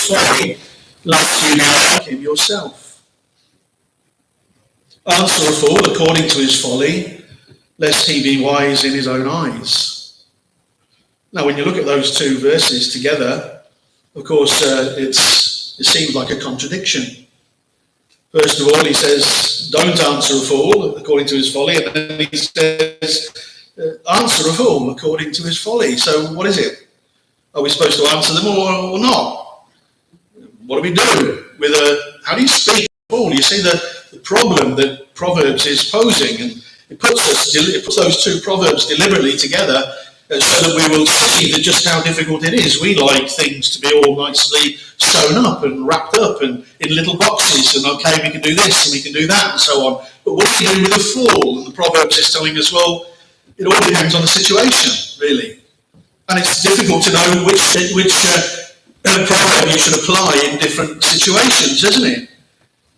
folly, lest you be like him yourself. Answer a fool according to his folly, lest he be wise in his own eyes. Now, when you look at those two verses together, of course, it seems like a contradiction. First of all, he says, don't answer a fool according to his folly, and then he says, answer a fool according to his folly. So what is it? Are we supposed to answer them or not? What do we do with how do you speak to a fool? You see the problem that Proverbs is posing, and it puts those two proverbs deliberately together so that we will see just how difficult it is. We like things to be all nicely sewn up and wrapped up and in little boxes, and okay, we can do this and we can do that and so on. But what do you do with a fool? And the Proverbs is telling us, well, it all depends on the situation, really. And it's difficult to know which proverb you should apply in different situations, isn't it?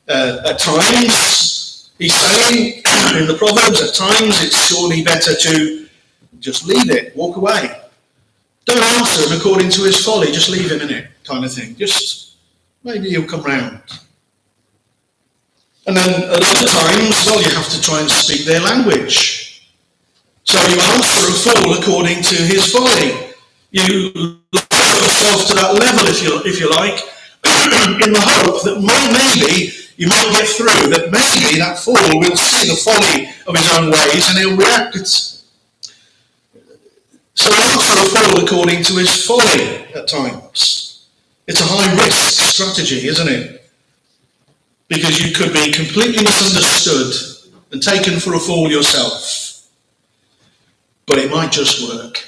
At times, he's saying in the Proverbs, at times it's surely better to just leave it, walk away. Don't answer him according to his folly, just leave him in it, kind of thing. Just, maybe he'll come round. And then at other times, well, you have to try and speak their language. So you answer a fool according to his folly. You lower yourself to that level, if you like, in the hope that maybe you might get through, that maybe that fool will see the folly of his own ways and he'll react. So answer a fool according to his folly at times. It's a high-risk strategy, isn't it? Because you could be completely misunderstood and taken for a fool yourself. But it might just work.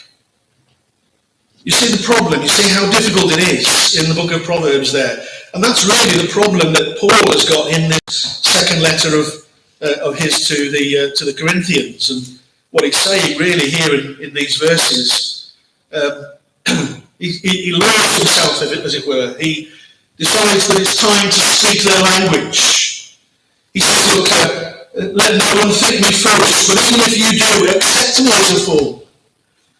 You see the problem, you see how difficult it is in the book of Proverbs there. And that's really the problem that Paul has got in this second letter of his to the Corinthians. And what he's saying really here in these verses, he lowers himself, as it were. He decides that it's time to speak their language. He says, look, let no one think me foolish, but even if you do, accept me as a fool.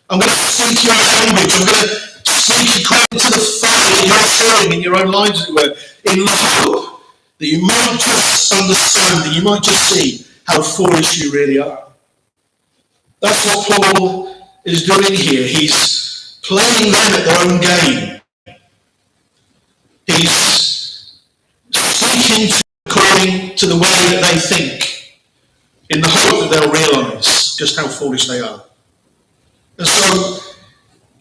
I'm going to speak your language. I'm going to speak according to the folly that you're showing in your own lives, as it were, in the hope that you might just understand, that you might just see how foolish you really are. That's what Paul is doing here. He's playing them at their own game. He's speaking according to the way that they think, in the hope that they'll realise just how foolish they are. And so,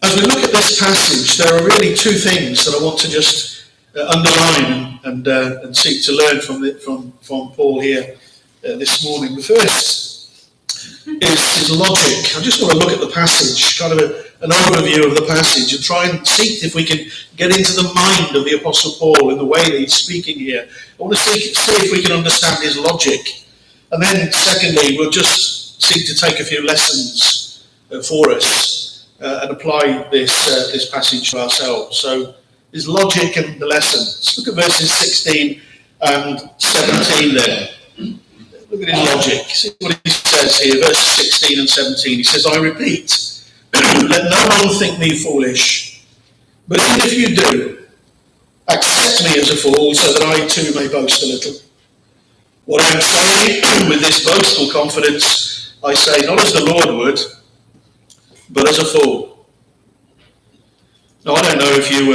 as we look at this passage, there are really two things that I want to just underline and seek to learn from Paul here this morning. The first is his logic. I just want to look at the passage, kind of an overview of the passage, and try and see if we can get into the mind of the Apostle Paul in the way that he's speaking here. I want to see if we can understand his logic. And then, secondly, we'll just seek to take a few lessons for us and apply this passage to ourselves. So, his logic and the lessons. Look at verses 16 and 17 there. Look at his logic. See what he says here, verses 16 and 17. He says, I repeat, let no one think me foolish, but even if you do, accept me as a fool, so that I too may boast a little. What I am saying with this boastful confidence, I say not as the Lord would, but as a fool. Now, I don't know if you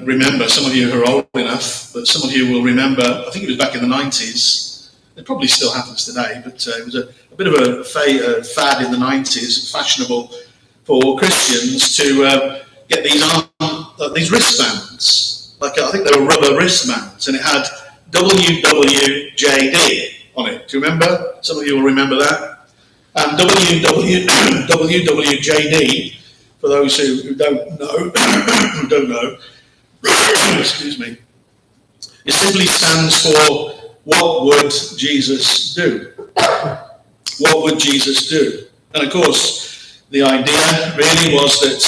remember, some of you who are old enough, but some of you will remember, I think it was back in the 90s, it probably still happens today, but it was a bit of a fad in the 90s, fashionable for Christians to get these wristbands. Like, I think they were rubber wristbands, and it had WWJD on it. Do you remember? Some of you will remember that. And WWJD, for those who don't know, excuse me, it simply stands for what would Jesus do? What would Jesus do? And of course, the idea really was that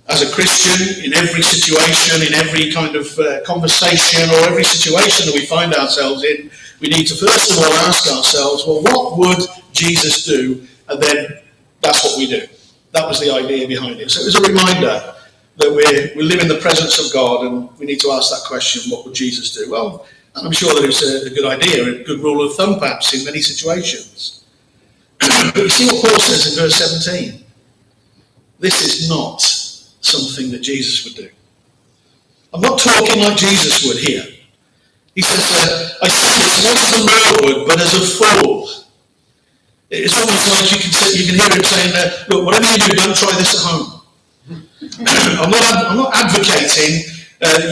as a Christian, in every situation, in every kind of conversation or every situation that we find ourselves in, we need to first of all ask ourselves, well, what would Jesus do? And then that's what we do. That was the idea behind it. So it was a reminder that we live in the presence of God, and we need to ask that question, what would Jesus do? Well, I'm sure that it's a good idea, a good rule of thumb perhaps in many situations. But you see what Paul says in verse 17? This is not something that Jesus would do. I'm not talking like Jesus would here. He says, I say this not as a man would, but as a fool. It's almost like you can hear him saying, look, whatever you do, don't try this at home. I'm not advocating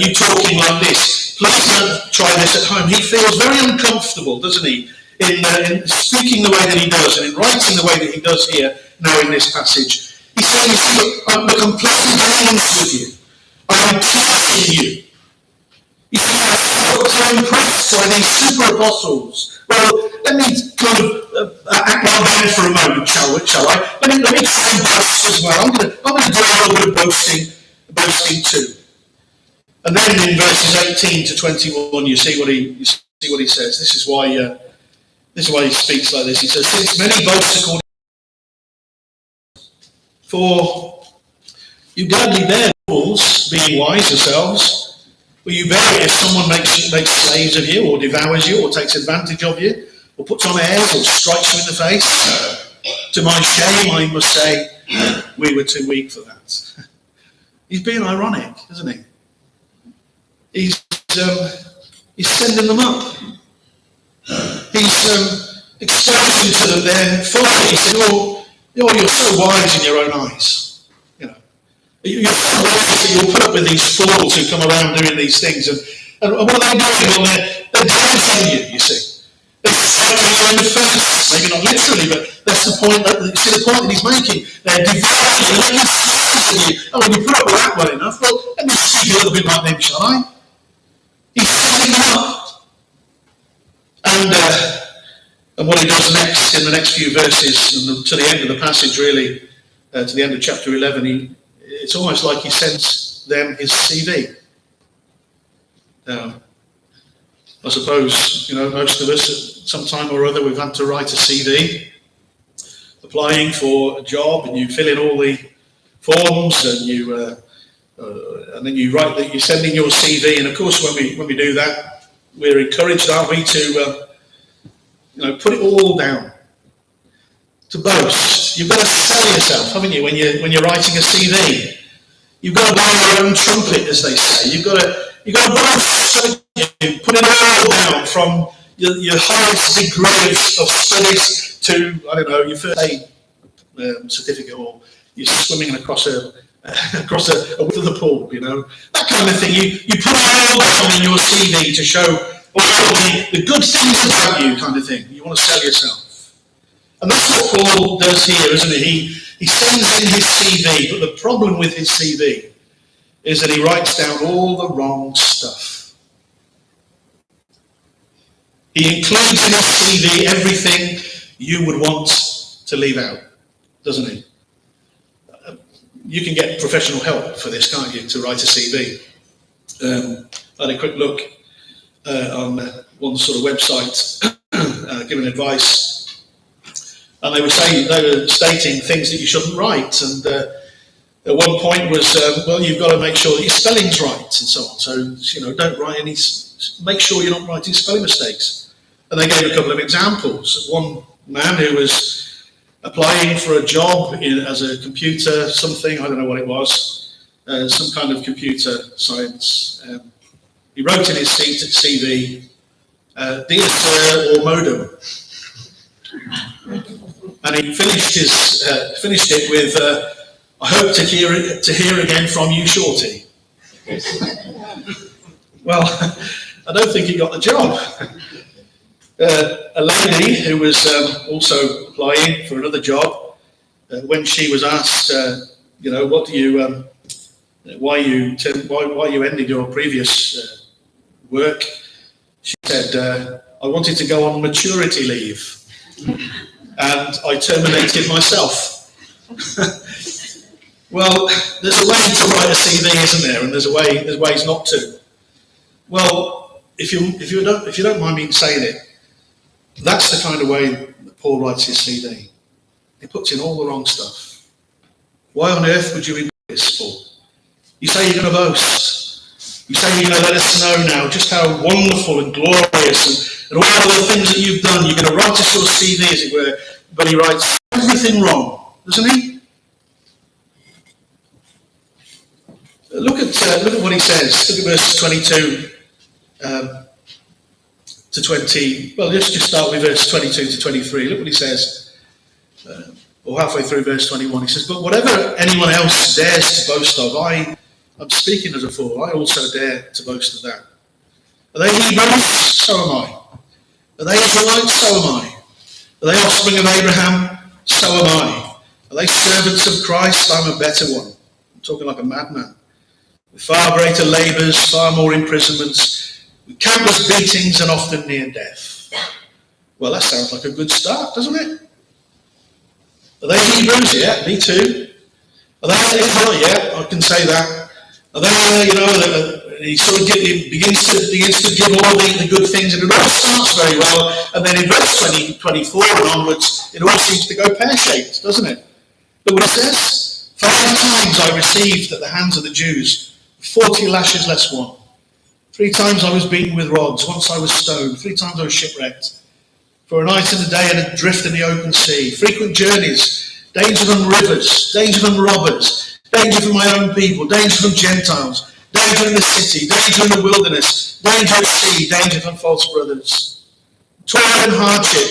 you talking like this. Please don't try this at home. He feels very uncomfortable, doesn't he, in speaking the way that he does and in writing the way that he does here now in this passage. He's saying, I'm playing games with you. I'm testing you. He says, I'm so impressed by these super apostles. Well, let me kind of act like them for a moment, shall I? Let me try and boast as well. I'm going to do a little bit of boasting too. And then in verses 18 to 21, you see what he says. This is why he speaks like this. He says, since many boast according, for you gladly bear fools, being wise yourselves. Will you bear it if someone makes slaves of you, or devours you, or takes advantage of you, or puts on airs, or strikes you in the face? To my shame, I must say, we were too weak for that. He's being ironic, isn't he? He's sending them up. He's exposing to them their folly. He said, you're so wise in your own eyes. You know, you're so wise that you'll put up with these fools who come around doing these things. And what are they doing? Well, they're damaging you, you see. They're striking you in the face. Maybe not literally, but that's the point that he's making. They're devouring you, they're slicing you. And when you put up with that well enough, well, let me speak a little bit like them, shall I? He's setting them up. And what he does next, in the next few verses, and to the end of the passage really, to the end of chapter 11, it's almost like he sends them his CV. I suppose, most of us at some time or other we've had to write a CV, applying for a job, and you fill in all the forms, and then you write that you send in your CV. And of course, when we do that, we're encouraged, aren't we, to put it all down, to boast. You've got to sell yourself, haven't you, when you're writing a CV? You've got to blow your own trumpet, as they say. You've got to boast. You put it all down, from your highest degree of studies to, I don't know, your first aid certificate, or you're swimming across a width of the pool, that kind of thing. You put it all down in your CV to show all the good things about you, kind of thing. You want to sell yourself. And that's what Paul does here, isn't it? He sends in his CV, but the problem with his CV is that he writes down all the wrong stuff. He includes in his CV everything you would want to leave out, doesn't he? You can get professional help for this, can't you, to write a CV? I had a quick look on one sort of website giving advice, and they were stating things that you shouldn't write. And at one point was, you've got to make sure that your spelling's right, and so on. So don't write any. Make sure you're not writing spelling mistakes. And they gave a couple of examples. One man who was applying for a job as a computer something, I don't know what it was, some kind of computer science. He wrote in his CV, "Dear Sir," or "Modem," and he finished it with, "I hope to hear again from you shortly." Well, I don't think he got the job. A lady who was also applying for another job, when she was asked, what do you, why you ended your previous work, she said, "I wanted to go on maturity leave, and I terminated myself." Well, there's a way to write a CV, isn't there? And there's ways not to. Well, if you don't mind me saying it, that's the kind of way that Paul writes his CV. He puts in all the wrong stuff. Why on earth would you read this, Paul? You say you're going to boast. You say you're going to let us know now just how wonderful and glorious and all the things that you've done. You're going to write us your CV, as it were. But he writes everything wrong, doesn't he? Look at what he says. Look at verse 22 to 20. Well, let's just start with verse 22 to 23. Look what he says. Or halfway through verse 21. He says, "But whatever anyone else dares to boast of, I'm speaking as a fool. I also dare to boast of that. Are they Hebrews? So am I. Are they Israelites? So am I. Are they offspring of Abraham? So am I. Are they servants of Christ? I'm a better one." I'm talking like a madman. "With far greater labours, far more imprisonments, with countless beatings and often near death." Well, that sounds like a good start, doesn't it? Are they Hebrews? Yeah, me too. Are they Israel? Yeah, I can say that. Are they, he sort of begins to give all the good things, and it all starts very well, and then in verse 24 and onwards, it all seems to go pear-shaped, doesn't it? Look what it says. "5 times I received at the hands of the Jews 40 lashes less one. 3 times I was beaten with rods. Once I was stoned. 3 times I was shipwrecked. For a night and a day and adrift in the open sea. Frequent journeys. Danger from rivers. Danger from robbers. Danger from my own people. Danger from Gentiles. Danger in the city. Danger in the wilderness. Danger at sea. Danger from false brothers. Toil and hardship.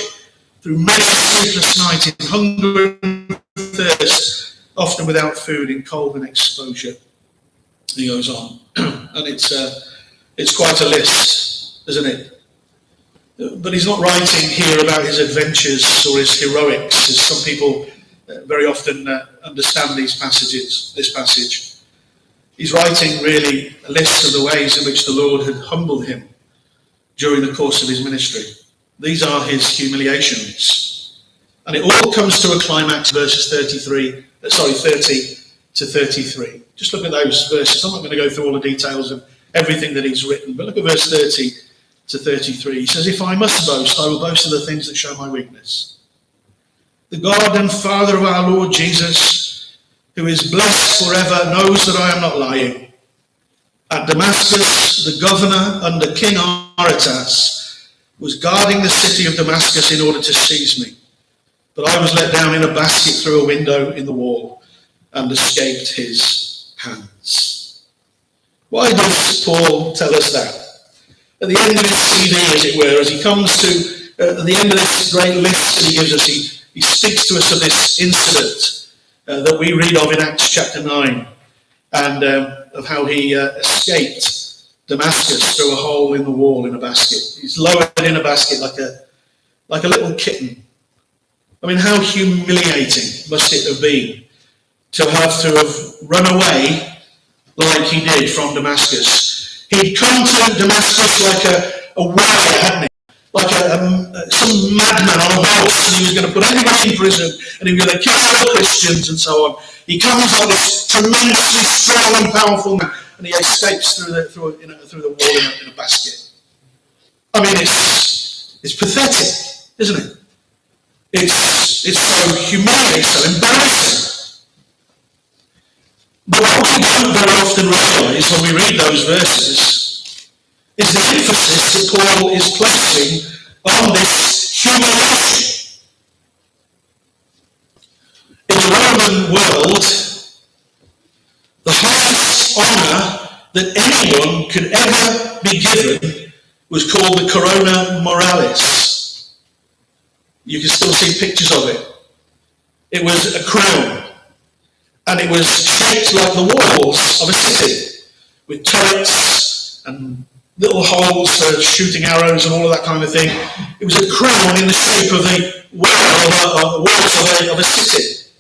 Through many a sleepless night. In hunger and thirst. Often without food. In cold and exposure." He goes on. And it's quite a list, isn't it? But he's not writing here about his adventures or his heroics, as some people very often understand this passage. He's writing really a list of the ways in which the Lord had humbled him during the course of his ministry. These are his humiliations. And it all comes to a climax, verses 30 to 33. Just look at those verses. I'm not going to go through all the details of everything that he's written, but look at verse 30 to 33. He says, "If I must boast, I will boast of the things that show my weakness. The God and Father of our Lord Jesus, who is blessed forever, knows that I am not lying. At Damascus, the governor under King Aretas was guarding the city of Damascus in order to seize me. But I was let down in a basket through a window in the wall and escaped his hands." Why does Paul tell us that? At the end of his CV, as it were, as he comes to at the end of this great list that he gives us, he speaks to us of this incident that we read of in Acts chapter 9, and of how he escaped Damascus through a hole in the wall in a basket. He's lowered in a basket like a little kitten. I mean, how humiliating must it have been to have run away like he did from Damascus. He'd come to Damascus like a warrior, hadn't he? Like some madman on a horse, and he was going to put everybody in prison, and he was going to kill all the Christians and so on. He comes like this tremendously strong and powerful man, and he escapes through the wall in a basket. I mean, it's pathetic, isn't it? It's so humiliating, so embarrassing. But what we don't very often realise when we read those verses is the emphasis that Paul is placing on this humiliation. In the Roman world, the highest honour that anyone could ever be given was called the corona moralis. You can still see pictures of it. It was a crown. And it was shaped like the walls of a city, with turrets and little holes for shooting arrows and all of that kind of thing. It was a crown in the shape of the walls of a city.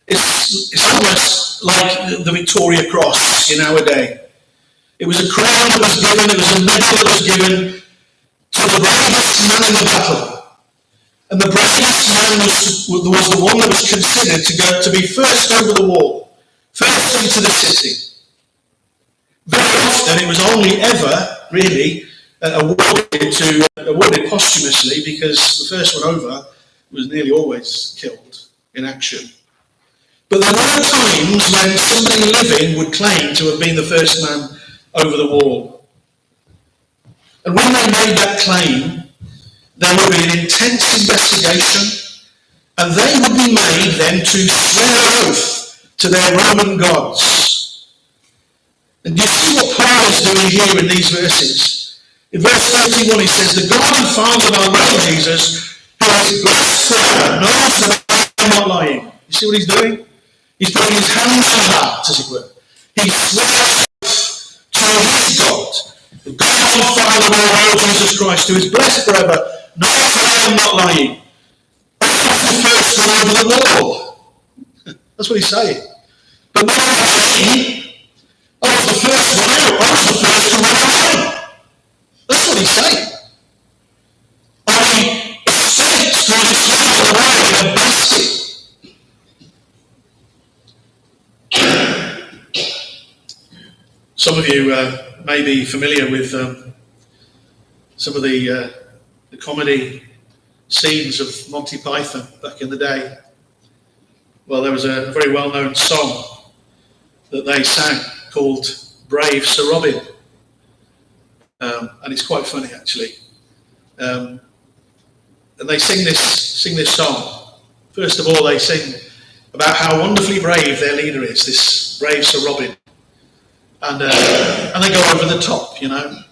It's almost like the Victoria Cross in our day. It was a crown that was given, it was a medal that was given to the bravest man in the battle. And the bravest man was the one that was considered to be first over the wall, first into the city. Very often it was only ever really awarded posthumously, because the first one over was nearly always killed in action. But there were times when somebody living would claim to have been the first man over the wall. And when they made that claim, there would be an intense investigation, and they would be made then to swear an oath to their Roman gods. And you see what Paul is doing here in these verses. In verse 31 he says, "The God and Father of our Lord Jesus, who is blessed forever, knows that I am not lying." You see what he's doing? He's putting his hand on the heart, as it were. He swears to his God, the God and Father of our Lord Jesus Christ, who is blessed forever, knows that I am not lying. I was the first one over the wall. That's what he's saying. But when I came, I was the first one out. I was the first to run away. That's what he's saying. I escaped through this little away in a basket. Some of you may be familiar with some of the comedy scenes of Monty Python back in the day. Well, there was a very well-known song that they sang called "Brave Sir Robin," and it's quite funny actually. And they sing this song. First of all, they sing about how wonderfully brave their leader is, this brave Sir Robin. And they go over the top, you know.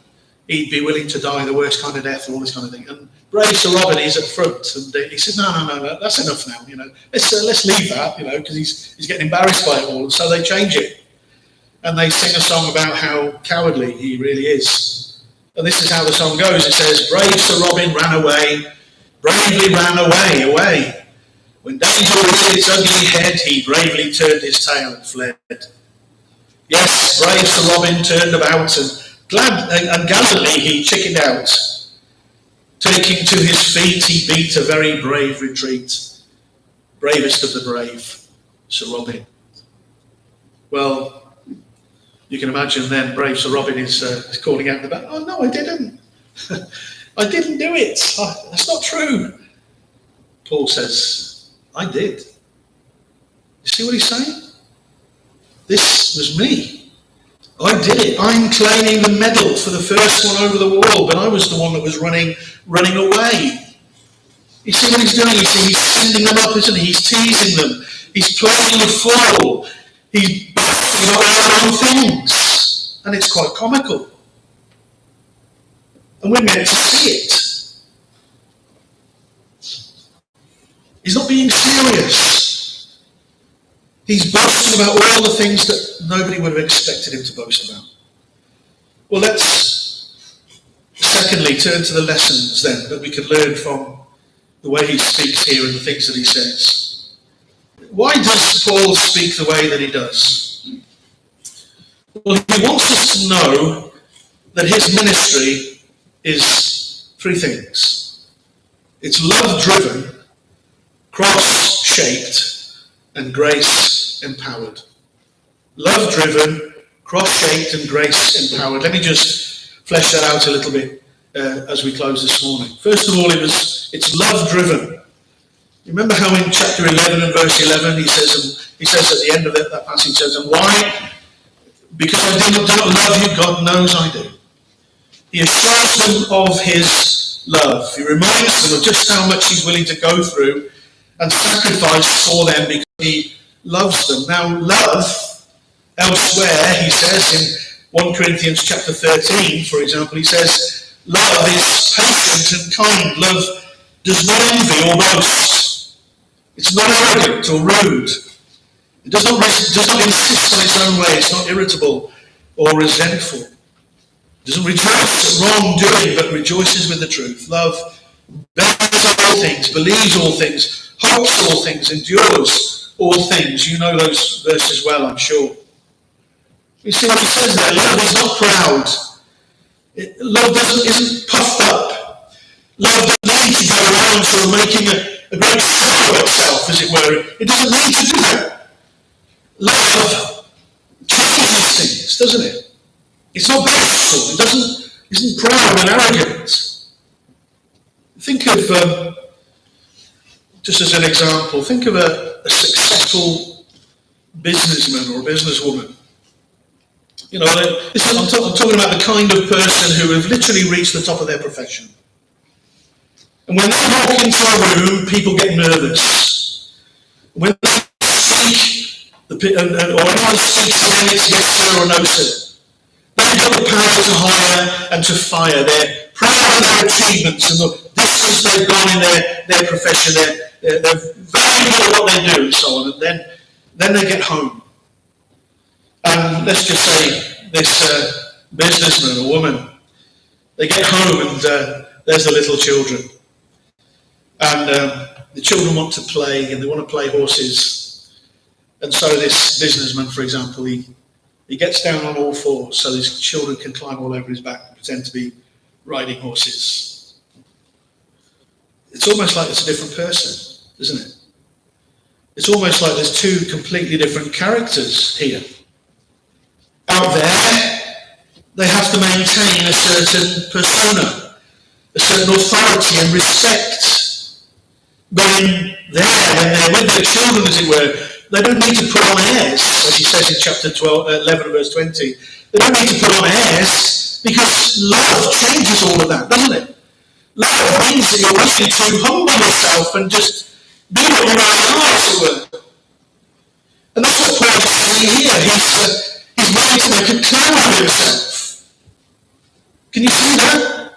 He'd be willing to die the worst kind of death, all this kind of thing. And brave Sir Robin is at front, and he says, no, that's enough now, you know. Let's leave that, you know, because he's getting embarrassed by it all. And so they change it, and they sing a song about how cowardly he really is. And this is how the song goes. It says, "Brave Sir Robin ran away, bravely ran away. When danger reared its ugly head, he bravely turned his tail and fled. Yes, brave Sir Robin turned about, and gallantly he chickened out. Taking to his feet, he beat a very brave retreat. Bravest of the brave, Sir Robin." Well, you can imagine then brave Sir Robin is calling out in the back, "Oh no, I didn't. I didn't do it. That's not true." Paul says, "I did." You see what he's saying? This was me. I did it. I'm claiming the medal for the first one over the wall, but I was the one that was running away. You see what he's doing? He's sending them up, isn't he? He's teasing them. He's playing the fool. He's boasting about their own things. And it's quite comical. And we're meant to see it. He's not being serious. He's boasting about all the things that nobody would have expected him to boast about. Well, let's secondly turn to the lessons then that we can learn from the way he speaks here and the things that he says. Why does Paul speak the way that he does? Well, he wants us to know that his ministry is three things. It's love-driven, cross-shaped, and grace-empowered. Love-driven, cross-shaped, and grace-empowered. Let me just flesh that out a little bit as we close this morning. First of all, it's love-driven. You remember how in chapter 11 and verse 11 he says at the end of that passage, says, "And why? Because I do not love you, God knows I do." He assures them of his love. He reminds them of just how much he's willing to go through and sacrifice for them because he loves them. Now, love, elsewhere, he says in 1 Corinthians chapter 13, for example, he says, love is patient and kind. Love does not envy or boast. It's not arrogant or rude. It does not insist on its own way. It's not irritable or resentful. It doesn't rejoice at wrongdoing, but rejoices with the truth. Love bears all things, believes all things, hopes all things, endures all things. You know those verses well, I'm sure. You see what he says there? Love is not proud. Love isn't puffed up. Love doesn't need to go around sort of making a great show of itself, as it were. It doesn't need to do that. Love changes things, doesn't it? It's not boastful. It isn't proud and arrogant. Think of, just as an example, think of a successful businessman or a businesswoman. You know, I'm talking about the kind of person who have literally reached the top of their profession. And when they walk into a room, people get nervous. When they speak, or anyone speaks to them, it's yes sir or no sir. They've got the power to hire and to fire. They're proud of their achievements and the distance they've gone in their profession. They're very good at what they do and so on. And then they get home. And let's just say this businessman or woman, they get home and there's the little children. And the children want to play and they want to play horses. And so this businessman, for example, he gets down on all fours so his children can climb all over his back and pretend to be riding horses. It's almost like it's a different person, isn't it? It's almost like there's two completely different characters here. Out there, they have to maintain a certain persona, a certain authority and respect. But in there, when they're with their children, as it were, they don't need to put on airs, as he says in chapter 11, verse 20. They don't need to put on airs, because love changes all of that, doesn't it? Love means that you're willing to humble yourself and just be what you really are, as it were. And that's what Paul is saying here. He's willing to make a clown of himself. Can you see that?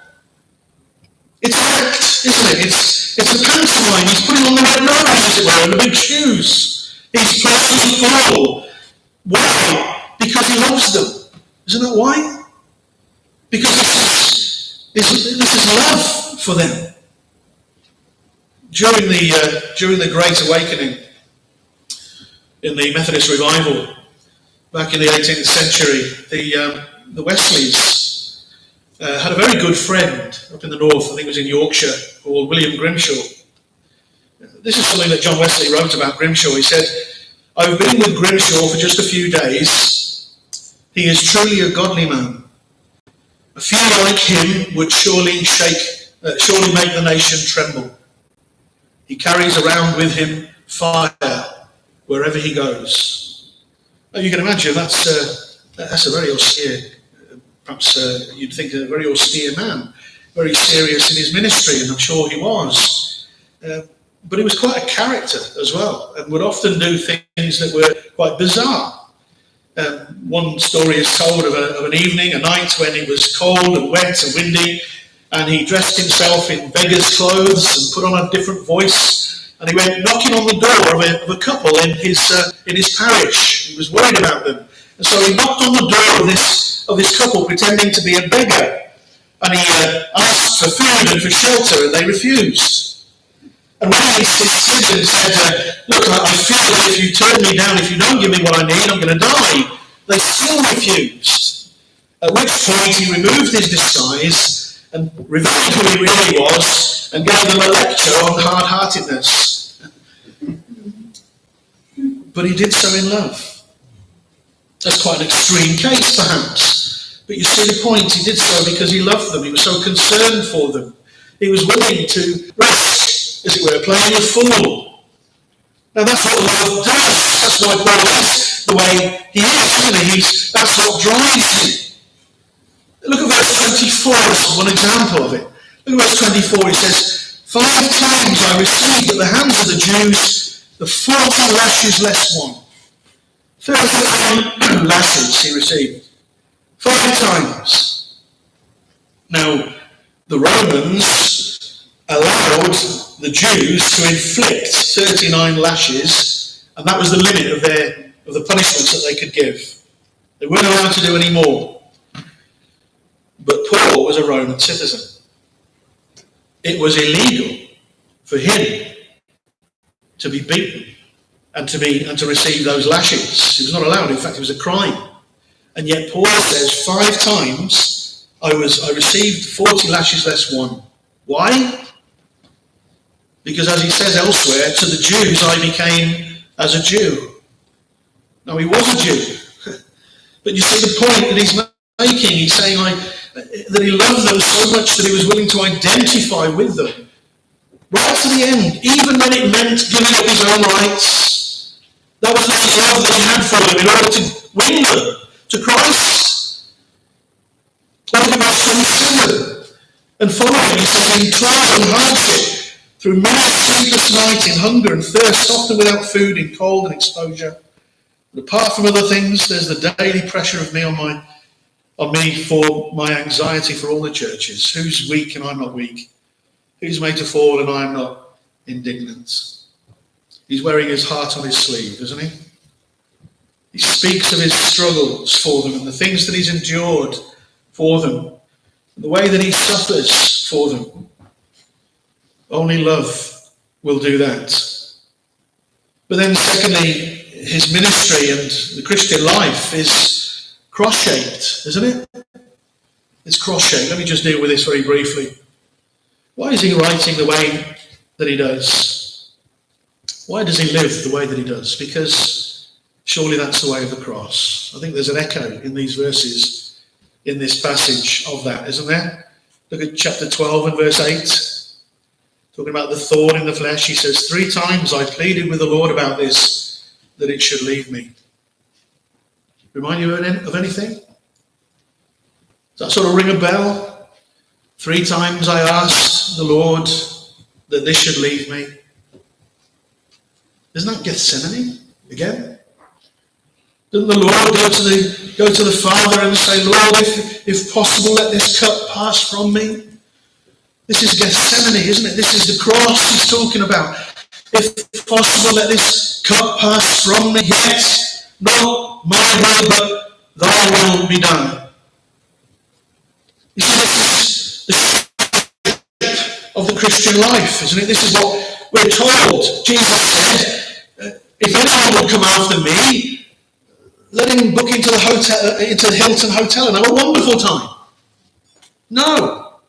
It's an act, isn't it? It's a pantomime. He's putting on the red nose, as it were, and the big shoes. He's playing Paul. Why? Because he loves them. Isn't that why? Because this is love for them. During the Great Awakening in the Methodist revival back in the 18th century, the Wesleys had a very good friend up in the north, I think it was in Yorkshire, called William Grimshaw. This is something that John Wesley wrote about Grimshaw. He said, "I've been with Grimshaw for just a few days. He is truly a godly man. A few like him would surely make the nation tremble. He carries around with him fire wherever he goes." Now you can imagine that's a very austere, perhaps you'd think a very austere man, very serious in his ministry, and I'm sure he was. But he was quite a character as well, and would often do things that were quite bizarre. One story is told of an evening, a night when it was cold and wet and windy, and he dressed himself in beggar's clothes and put on a different voice, and he went knocking on the door of a couple in his parish. He was worried about them, and so he knocked on the door of this couple, pretending to be a beggar, and he asked for food and for shelter, and they refused. And when he insisted and said, "Look, I feel that if you turn me down, if you don't give me what I need, I'm going to die," they still refused. At which point he removed his disguise and revealed who he really was and gave them a lecture on hard-heartedness. But he did so in love. That's quite an extreme case, perhaps. But you see the point. He did so because he loved them. He was so concerned for them. He was willing to risk, as it were, playing a fool. Now that's what love does. That's why Paul is the way he is, isn't he? That's what drives him. Look at verse 24 as one example of it. Look at verse 24. He says, 5 times I received at the hands of the Jews the 40 lashes less one. 39 lashes he received. 5 times. Now, the Romans allowed the Jews to inflict 39 lashes, and that was the limit of the punishments that they could give. They weren't allowed to do any more. But Paul was a Roman citizen. It was illegal for him to be beaten and to receive those lashes. He was not allowed. In fact, it was a crime. And yet Paul says 5 times I received 40 lashes less one. Why? Because as he says elsewhere, to the Jews I became as a Jew. Now he was a Jew. But you see the point that he's making. He's saying that he loved them so much that he was willing to identify with them. Right to the end, even when it meant giving up his own rights. That was not the love that he had for them in order to win them to Christ. All he was to consider and follow him. He says, in trial and hardship, through many a sleepless night, in hunger and thirst, often without food, in cold and exposure. But apart from other things, there's the daily pressure of me on me for my anxiety for all the churches. Who's weak and I'm not weak? Who's made to fall and I'm not indignant? He's wearing his heart on his sleeve, isn't he? He speaks of his struggles for them and the things that he's endured for them, and the way that he suffers for them. Only love will do that. But then secondly, his ministry and the Christian life is cross-shaped, isn't it? It's cross-shaped. Let me just deal with this very briefly. Why is he writing the way that he does? Why does he live the way that he does? Because surely that's the way of the cross. I think there's an echo in these verses, in this passage of that, isn't there? Look at chapter 12 and verse 8. Talking about the thorn in the flesh, he says, 3 times I pleaded with the Lord about this, that it should leave me. Remind you of anything? Does that sort of ring a bell? 3 times I asked the Lord that this should leave me. Isn't that Gethsemane again? Didn't the Lord go to the Father and say, Lord, if possible, let this cup pass from me? This is Gethsemane, isn't it? This is the cross he's talking about. If possible, let this cup pass from me. Yet, not my will, but thy will be done. You see, this is the shape of the Christian life, isn't it? This is what we're told. Jesus said, if anyone will come after me, let him book into the Hilton Hotel and have a wonderful time. No.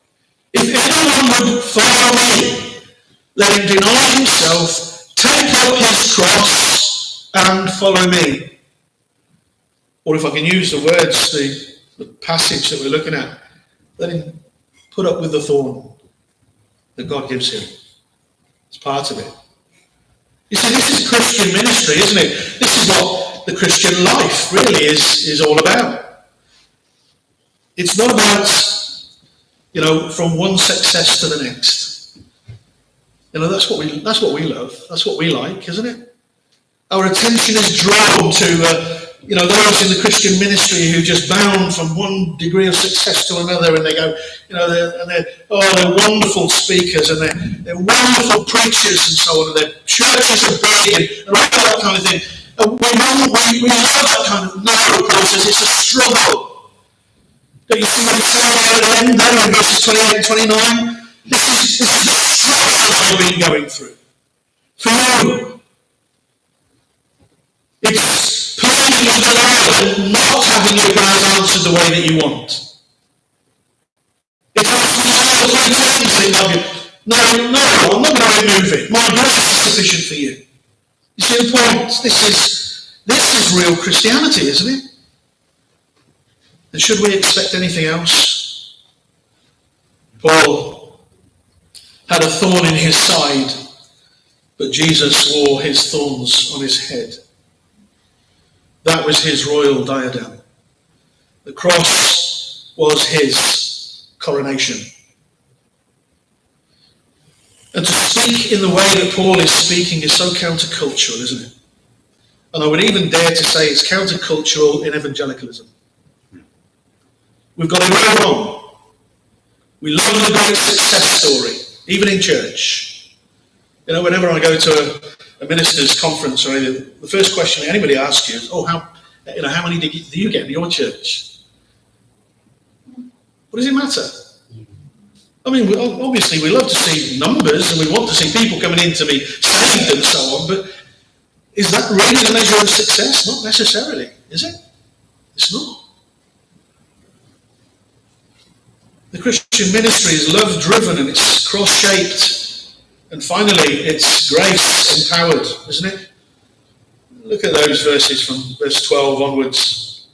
If anyone would follow me, let him deny himself, take up his cross, and follow me. Or if I can use the words, the passage that we're looking at, let him put up with the thorn that God gives him. It's part of it. You see, this is Christian ministry, isn't it? This is what the Christian life really is all about. It's not about, from one success to the next. That's what we love. That's what we like, isn't it? Our attention is drawn to those in the Christian ministry who just bound from one degree of success to another, and they go, they're wonderful speakers, and they're wonderful preachers, and so on, and their churches are big, and all that kind of thing. And we love that kind of narrow process. It's a struggle. Don't you see what it's saying at the end there in verses 28 and 29? This is the struggle I've been going through. For you. It's pleading with the Lord and not having your prayers answered the way that you want. It's asking the Lord to change no, I'm not going to remove it. My grace is sufficient for you. You see the point? This is real Christianity, isn't it? And should we expect anything else? Paul had a thorn in his side, but Jesus wore his thorns on his head. That was his royal diadem. The cross was his coronation. And to speak in the way that Paul is speaking is so countercultural, isn't it? And I would even dare to say it's countercultural in evangelicalism. We've got it all wrong. We love the great success story, even in church. Whenever I go to a minister's conference or anything, the first question anybody asks you is, how many do you get in your church? What does it matter? I mean, obviously we love to see numbers and we want to see people coming in to be saved and so on, but is that really the measure of success? Not necessarily, is it? It's not. The Christian ministry is love-driven and it's cross-shaped. And finally, it's grace-empowered, isn't it? Look at those verses from verse 12 onwards,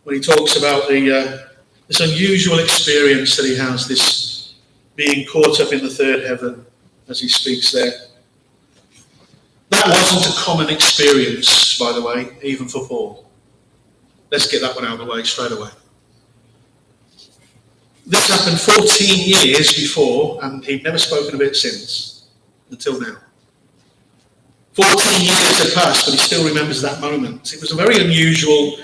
when he talks about this unusual experience that he has, this being caught up in the third heaven, as he speaks there. That wasn't a common experience speaks, by the way, even for Paul. Let's get that one out of the way straight away. This happened 14 years before, and he'd never spoken of it since, until now. 14 years had passed, but he still remembers that moment. It was a very unusual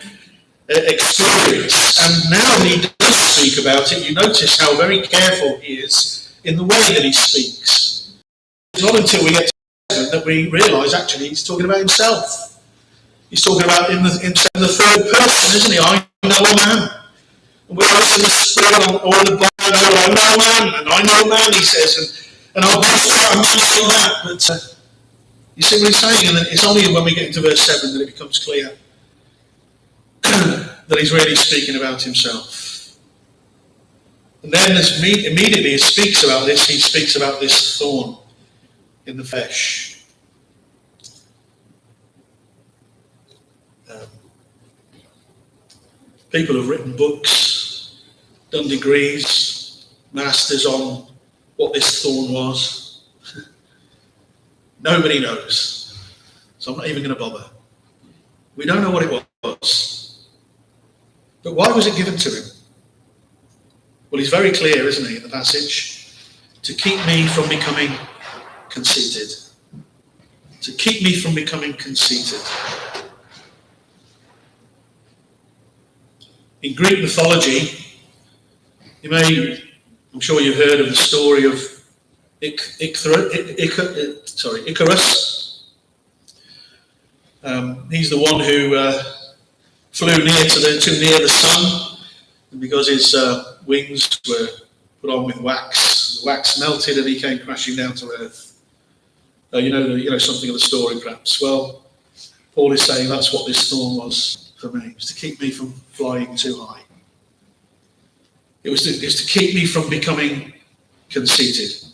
experience, and now he does speak about it. You notice how very careful he is in the way that he speaks. It's not until we get to 7 that we realise actually he's talking about himself. He's talking about in the third person, isn't he? I know a man. And we're in the spirit or in the Bible, I know a man, and I know a man, he says, and I'll boast about a man like that. But you see what he's saying? And it's only when we get into verse 7 that it becomes clear that he's really speaking about himself. And then immediately he speaks about this, he speaks about this thorn in the flesh. People have written books, done degrees, masters on what this thorn was. Nobody knows. So I'm not even going to bother. We don't know what it was. But why was it given to him? Well, he's very clear, isn't he, in the passage? To keep me from becoming conceited. To keep me from becoming conceited. In Greek mythology, I'm sure you've heard of the story of Icarus. He's the one who flew too near the sun, and because his wings were put on with wax, the wax melted and he came crashing down to earth. You know something of the story, perhaps. Well, Paul is saying that's what this thorn was for me. It was to keep me from flying too high. It was to keep me from becoming conceited.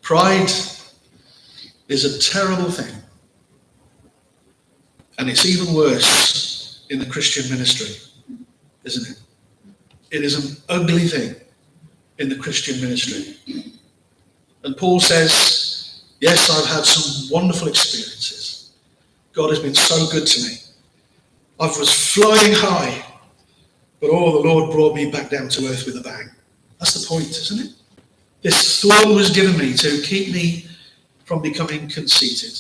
Pride is a terrible thing. And it's even worse in the Christian ministry, isn't it? It is an ugly thing in the Christian ministry. And Paul says, yes, I've had some wonderful experiences. God has been so good to me. I was flying high, but the Lord brought me back down to earth with a bang. That's the point, isn't it? This thorn was given me to keep me from becoming conceited.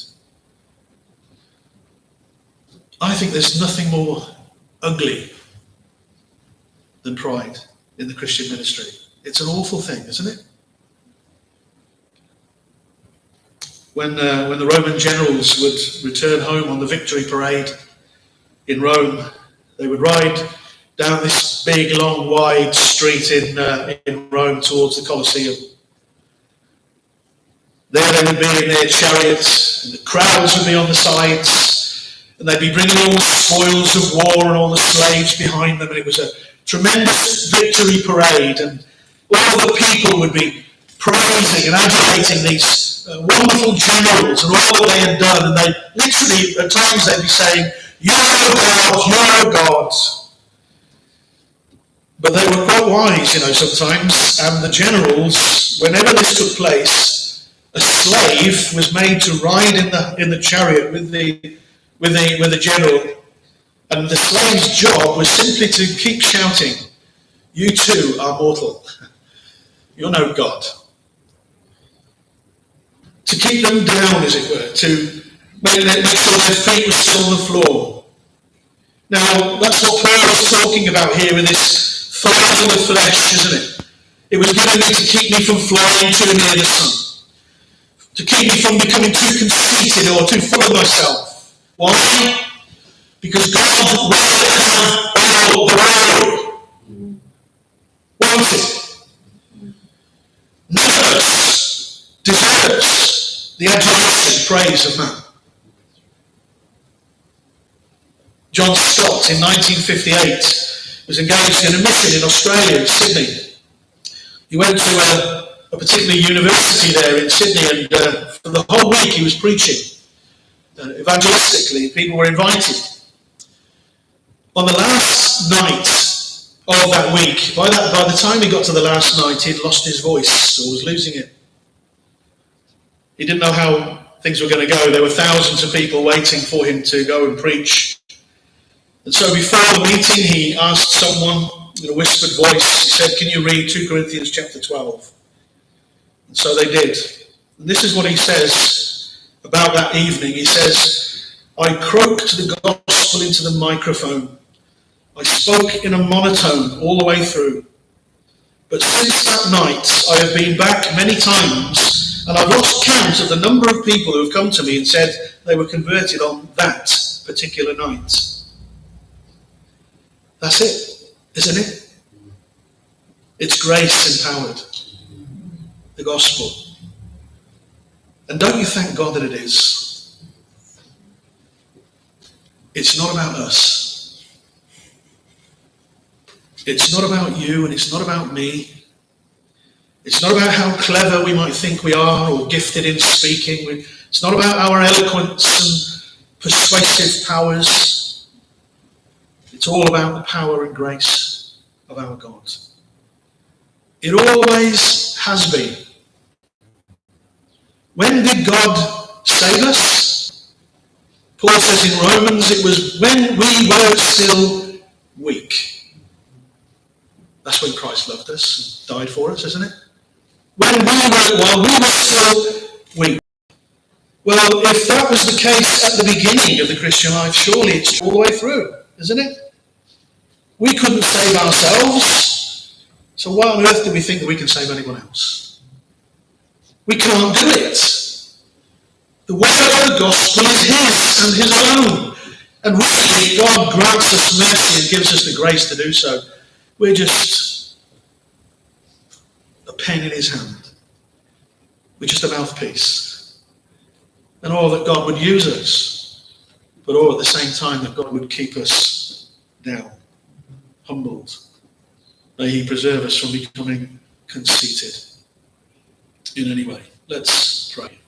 I think there's nothing more ugly than pride in the Christian ministry. It's an awful thing, isn't it? When the Roman generals would return home on the victory parade in Rome, they would ride down this big, long, wide street in Rome towards the Colosseum. There they would be in their chariots, and the crowds would be on the sides, and they'd be bringing all the spoils of war and all the slaves behind them, and it was a tremendous victory parade, and all the people would be praising and adulating these wonderful generals and all that they had done, and they literally, at times they'd be saying, "You're a God, you're a God." But they were quite wise, sometimes, and the generals, whenever this took place, a slave was made to ride in the chariot with the general, and the slave's job was simply to keep shouting, "You too are mortal. You're no God." To keep them down, as it were, to make sure their feet were still on the floor. Now, that's what Paul is talking about here with this thorn in the flesh, isn't it? It was given me to keep me from flying too near the sun, to keep me from becoming too conceited or too full of myself. Why? Because God will have all the glory. Wants it. Deserves the adulation, praise of man. John Stott in 1958 was engaged in a mission in Australia, in Sydney. He went to a particular university there in Sydney, and for the whole week he was preaching evangelistically. People were invited. On the last night of that week, by the time he got to the last night, he'd lost his voice or was losing it. He didn't know how things were going to go. There were thousands of people waiting for him to go and preach. And so before the meeting, he asked someone in a whispered voice, he said, "Can you read 2 Corinthians chapter 12? And so they did. And this is what he says about that evening. He says, "I croaked the gospel into the microphone. I spoke in a monotone all the way through. But since that night, I have been back many times, and I've lost count of the number of people who have come to me and said they were converted on that particular night." That's it, isn't it? It's grace empowered. The gospel. And don't you thank God that it is? It's not about us. It's not about you, and it's not about me. It's not about how clever we might think we are or gifted in speaking. It's not about our eloquence and persuasive powers. It's all about the power and grace of our God. It always has been. When did God save us? Paul says in Romans, it was when we were still weak. That's when Christ loved us and died for us, isn't it? While we were still weak. Well, if that was the case at the beginning of the Christian life, surely it's all the way through, isn't it? We couldn't save ourselves, so why on earth do we think that we can save anyone else? We can't do it. The word of the gospel is his and his alone. And really, God grants us mercy and gives us the grace to do so. We're just a pen in his hand. We're just a mouthpiece. And all that God would use us, but all at the same time that God would keep us down, humbled. May he preserve us from becoming conceited in any way. Let's pray.